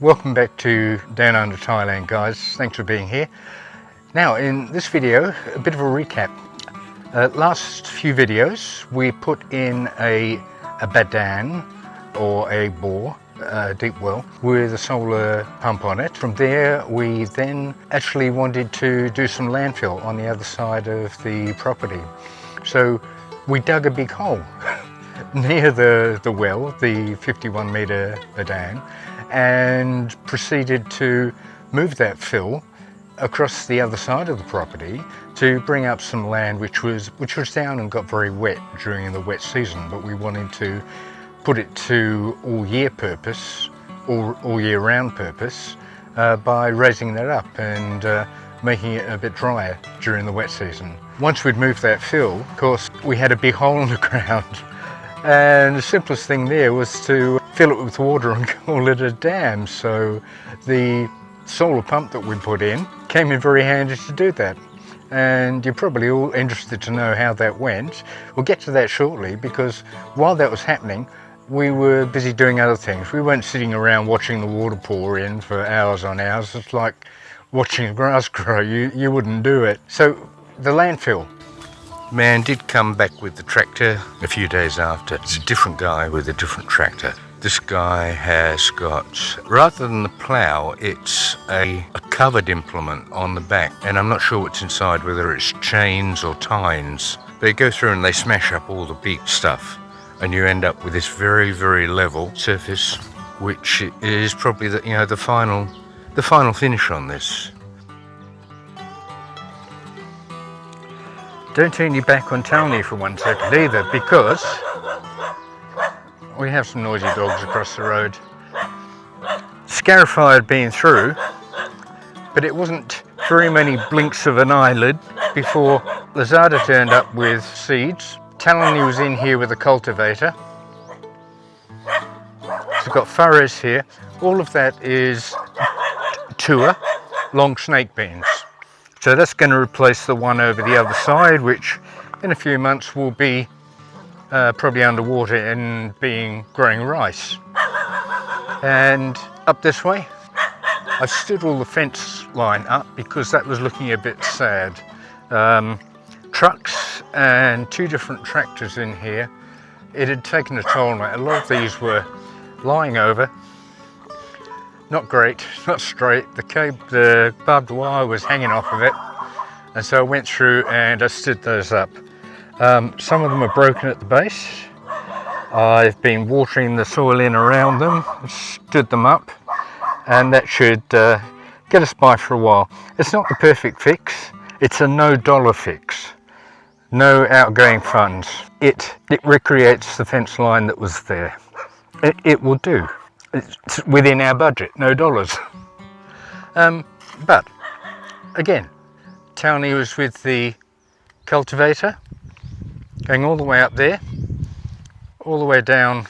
Welcome back to Down Under Thailand, guys. Thanks for being here. Now in this video, a bit of a recap. Last few videos we put in a badan or a bore, deep well, with a solar pump on it. From there we then actually wanted to do some landfill on the other side of the property. So we dug a big hole near the well, the 51 metre badan, and proceeded to move that fill across the other side of the property to bring up some land which was down and got very wet during the wet season, but we wanted to put it to all year purpose, all year round purpose, by raising that up and making it a bit drier during the wet season. Once we'd moved that fill, of course, we had a big hole in the ground, and the simplest thing there was to fill it with water and call it a dam. So the solar pump that we put in came in very handy to do that. And you're probably all interested to know how that went. We'll get to that shortly, because while that was happening, we were busy doing other things. We weren't sitting around watching the water pour in for hours on hours. It's like watching the grass grow. You wouldn't do it. So the landfill. Man did come back with the tractor a few days after. It's a different guy with a different tractor. This guy has got, rather than the plough, it's a covered implement on the back, and I'm not sure what's inside, whether it's chains or tines. They go through and they smash up all the big stuff, and you end up with this very, very level surface, which is probably the final finish on this. Don't turn your back on Tony for 1 second either, because we have some noisy dogs across the road. Scarify had been through, but it wasn't very many blinks of an eyelid before Lazada turned up with seeds. Talony was in here with a cultivator. So we've got furrows here. All of that is Tua, long snake beans. So that's going to replace the one over the other side, which in a few months will be probably underwater and growing rice. And up this way, I've stood all the fence line up because that was looking a bit sad. Trucks and 2 different tractors in here. It had taken a toll on it. A lot of these were lying over. Not great, not straight. The barbed wire was hanging off of it, and so I went through and I stood those up. Some of them are broken at the base. I've been watering the soil in around them, stood them up, and that should get us by for a while. It's not the perfect fix. It's a $no fix. No outgoing funds. It recreates the fence line that was there. It will do. It's within our budget, no dollars. But again, Tony was with the cultivator, going all the way up there, all the way down.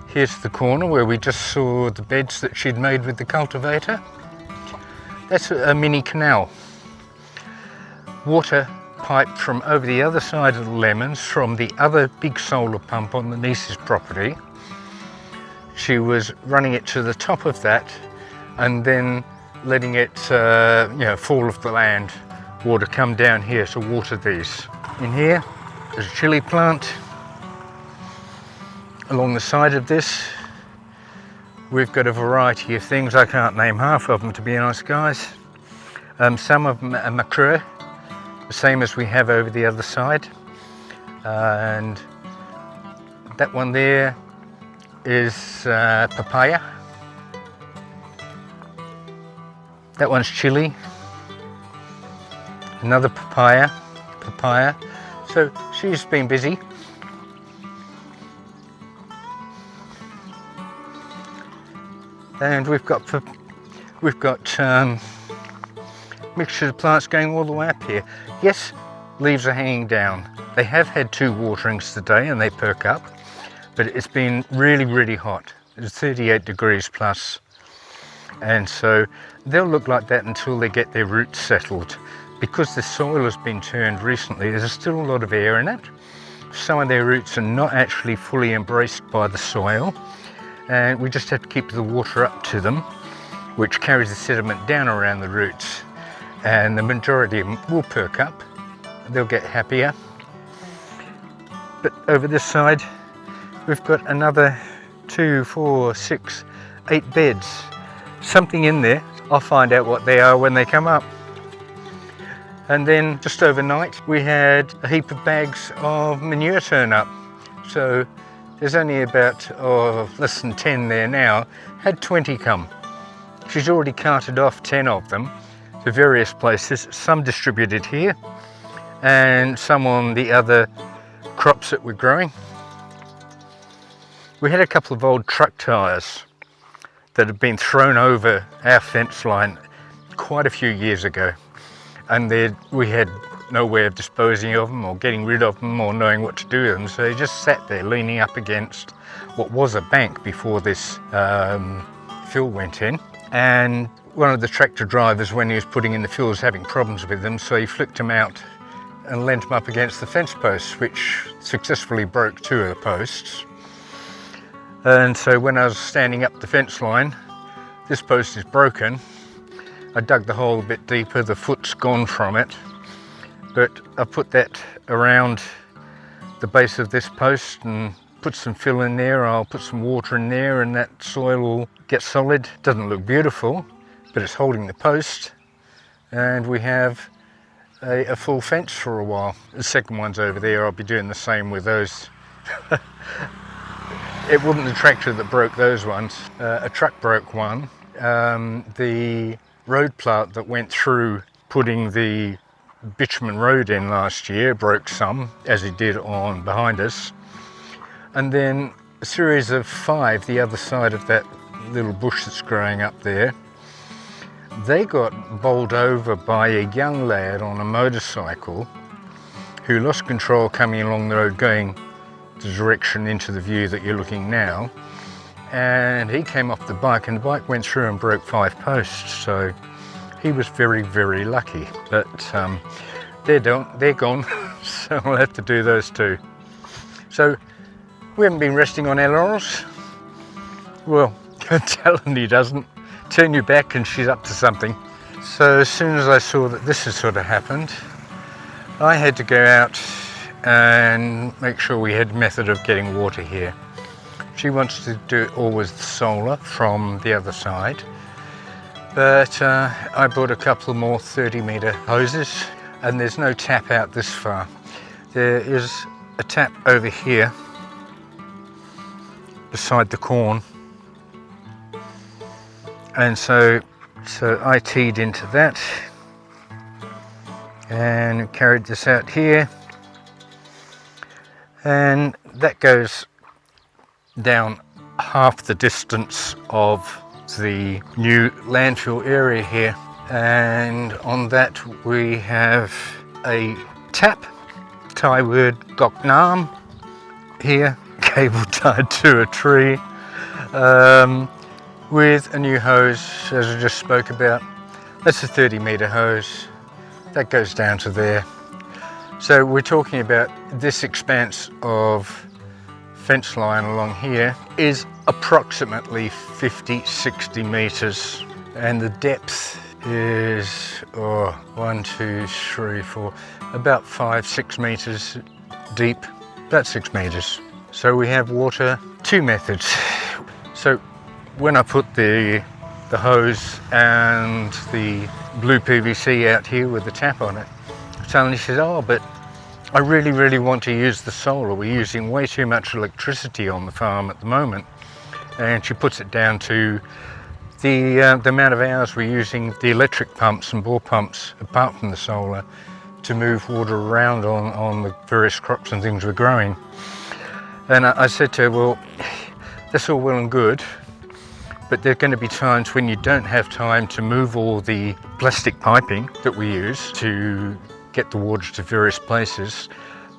Here's the corner where we just saw the beds that she'd made with the cultivator. That's a mini canal. Water piped from over the other side of the lemons from the other big solar pump on the niece's property. She was running it to the top of that and then letting it fall off the land, water come down here to water these. In here there's a chili plant. Along the side of this we've got a variety of things. I can't name half of them, to be honest, guys. Some of them are macro, the same as we have over the other side, and that one there is papaya. That one's chili. Another papaya. So she's been busy. And we've got mixture of plants going all the way up here. Yes, leaves are hanging down. They have had 2 waterings today and they perk up. But it's been really, really hot. It's 38 degrees plus. And so they'll look like that until they get their roots settled. Because the soil has been turned recently, there's still a lot of air in it. Some of their roots are not actually fully embraced by the soil. and we just have to keep the water up to them, which carries the sediment down around the roots, and the majority of them will perk up. They'll get happier. But over this side we've got another 2, 4, 6, 8 beds, something in there. I'll find out what they are when they come up. And then just overnight we had a heap of bags of manure turn up. So there's only about less than 10 there now. Had 20 come. She's already carted off 10 of them to various places, some distributed here and some on the other crops that we're growing. We had a couple of old truck tyres that had been thrown over our fence line quite a few years ago, and we had no way of disposing of them or getting rid of them or knowing what to do with them, so they just sat there leaning up against what was a bank before this fill went in. And one of the tractor drivers, when he was putting in the fill, was having problems with them, so he flicked them out and leant them up against the fence posts, which successfully broke 2 of the posts. And so when I was standing up the fence line, this post is broken. I dug the hole a bit deeper, the foot's gone from it, but I put that around the base of this post and put some fill in there. I'll put some water in there and that soil will get solid. Doesn't look beautiful, but it's holding the post, and we have a full fence for a while. The second one's over there. I'll be doing the same with those. It wasn't the tractor that broke those ones. A truck broke one. The road plough that went through putting the bitumen road in last year broke some, as it did on behind us. And then a series of 5 the other side of that little bush that's growing up there, they got bowled over by a young lad on a motorcycle who lost control coming along the road going the direction into the view that you're looking now, and he came off the bike and the bike went through and broke 5 posts. So he was very, very lucky, but they're gone. So we'll have to do those too. So we haven't been resting on our laurels. Well, Talony doesn't. Turn your back and she's up to something. So as soon as I saw that this had sort of happened, I had to go out and make sure we had a method of getting water here. She wants to do it all with solar from the other side, but I bought a couple more 30-metre hoses, and there's no tap out this far. There is a tap over here beside the corn, and so I teed into that and carried this out here, and that goes down half the distance of the new landfill area here. And on that we have a tap, Thai word Gok Nam here, cable tied to a tree, with a new hose, as I just spoke about. That's a 30-metre hose that goes down to there. So we're talking about this expanse of fence line along here is approximately 50-60 metres, and the depth is 1, 2, 3, 4, about 5-6 metres deep, about 6 metres. So we have water, 2 methods. So when I put the hose and the blue PVC out here with the tap on it, suddenly she says, oh, but I really want to use the solar. We're using way too much electricity on the farm at the moment. And she puts it down to the amount of hours we're using the electric pumps and bore pumps, apart from the solar, to move water around on the various crops and things we're growing. And I said to her, well, that's all well and good, but there are going to be times when you don't have time to move all the plastic piping that we use to get the water to various places.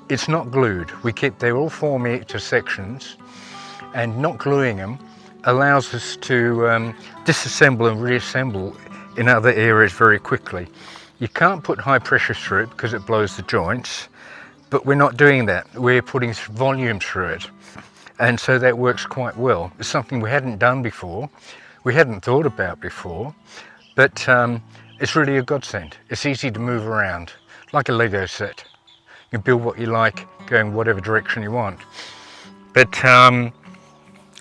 It's not glued. They're all 4 metre sections, and not gluing them allows us to disassemble and reassemble in other areas very quickly. You can't put high pressure through it because it blows the joints, but we're not doing that. We're putting volume through it. And so that works quite well. It's something we hadn't done before, we hadn't thought about before, but it's really a godsend. It's easy to move around, like a Lego set. You can build what you like, go in whatever direction you want. But I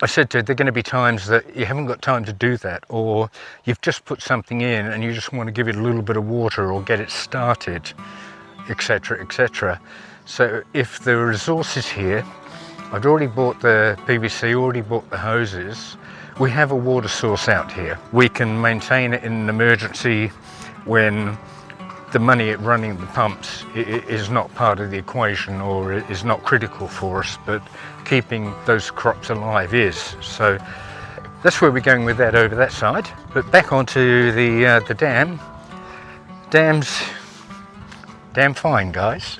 said to her, there are going to be times that you haven't got time to do that, or you've just put something in and you just want to give it a little bit of water or get it started, etc., etc. So if the resource is here, I've already bought the PVC, already bought the hoses. We have a water source out here. We can maintain it in an emergency when the money at running the pumps is not part of the equation or is not critical for us, but keeping those crops alive is. So that's where we're going with that over that side. But back onto the dam. Dam's damn fine, guys.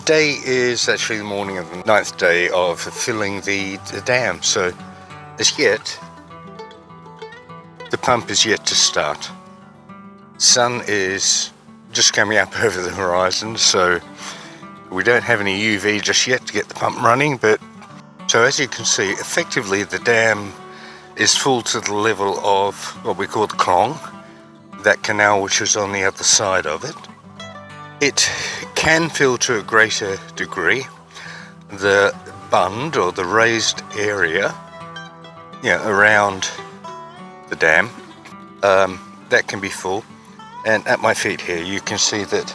Today is actually the morning of the 9th day of filling the dam, so as yet the pump is yet to start. Sun is just coming up over the horizon, so we don't have any UV just yet to get the pump running, but so as you can see, effectively the dam is full to the level of what we call the clong, that canal which is on the other side of it. It can fill to a greater degree. The bund or the raised area, around the dam, that can be full. And at my feet here, you can see that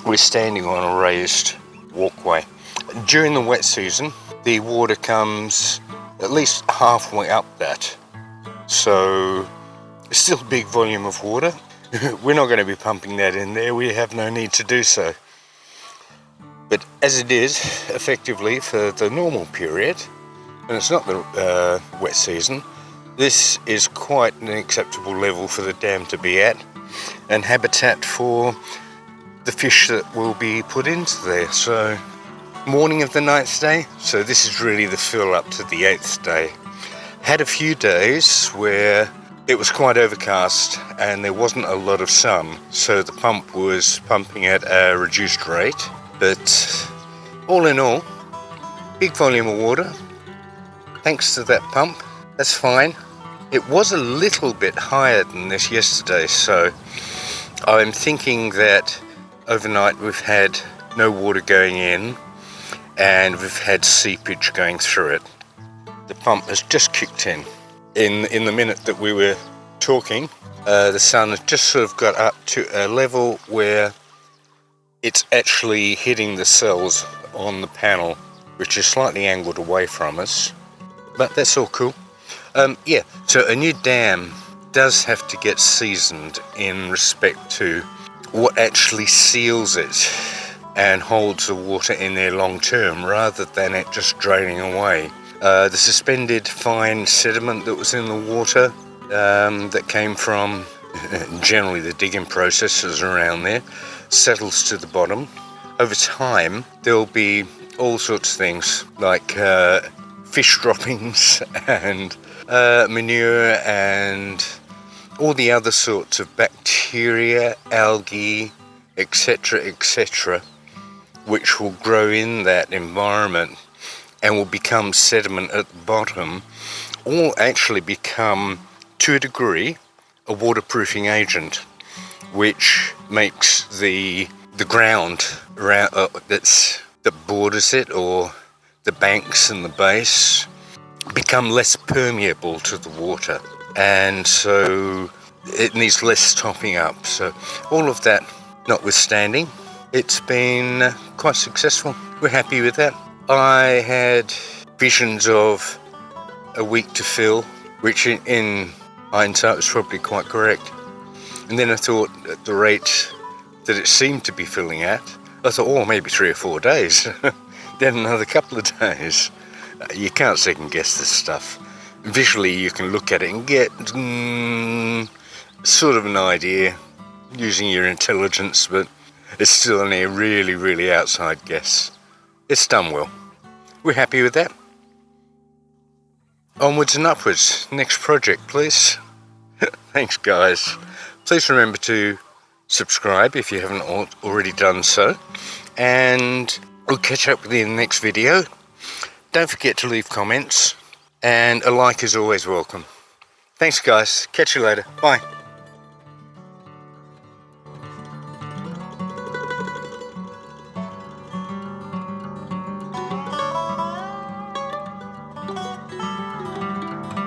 we're standing on a raised walkway. During the wet season, the water comes at least halfway up that. So it's still a big volume of water. We're not going to be pumping that in there, we have no need to do so. But as it is, effectively for the normal period, and it's not the wet season, this is quite an acceptable level for the dam to be at, and habitat for the fish that will be put into there. So, morning of the 9th day, so this is really the fill up to the 8th day. Had a few days where it was quite overcast and there wasn't a lot of sun, so the pump was pumping at a reduced rate. But all in all, big volume of water thanks to that pump. That's fine. It was a little bit higher than this yesterday, so I'm thinking that overnight we've had no water going in and we've had seepage going through it. The pump has just kicked in. In the minute that we were talking, the sun has just sort of got up to a level where it's actually hitting the cells on the panel, which is slightly angled away from us, but that's all cool. Yeah, so a new dam does have to get seasoned in respect to what actually seals it and holds the water in there long term, rather than it just draining away. The suspended fine sediment that was in the water that came from generally the digging processes around there settles to the bottom. Over time there'll be all sorts of things like fish droppings and manure and all the other sorts of bacteria, algae, etc., etc., which will grow in that environment and will become sediment at the bottom, or actually become, to a degree, a waterproofing agent, which makes the ground around, that borders it, or the banks and the base, become less permeable to the water, and so it needs less topping up. So all of that notwithstanding, it's been quite successful. We're happy with that. I had visions of a week to fill, which in hindsight was probably quite correct. And then I thought, at the rate that it seemed to be filling at, I thought, oh, maybe 3 or 4 days. Then another couple of days. You can't second guess this stuff. Visually you can look at it and get sort of an idea using your intelligence, but it's still only a really, really outside guess. It's done well. We're happy with that. Onwards and upwards. Next project, please. Thanks, guys. Please remember to subscribe if you haven't already done so, and we'll catch up with you in the next video. Don't forget to leave comments, and a like is always welcome. Thanks, guys. Catch you later. Bye.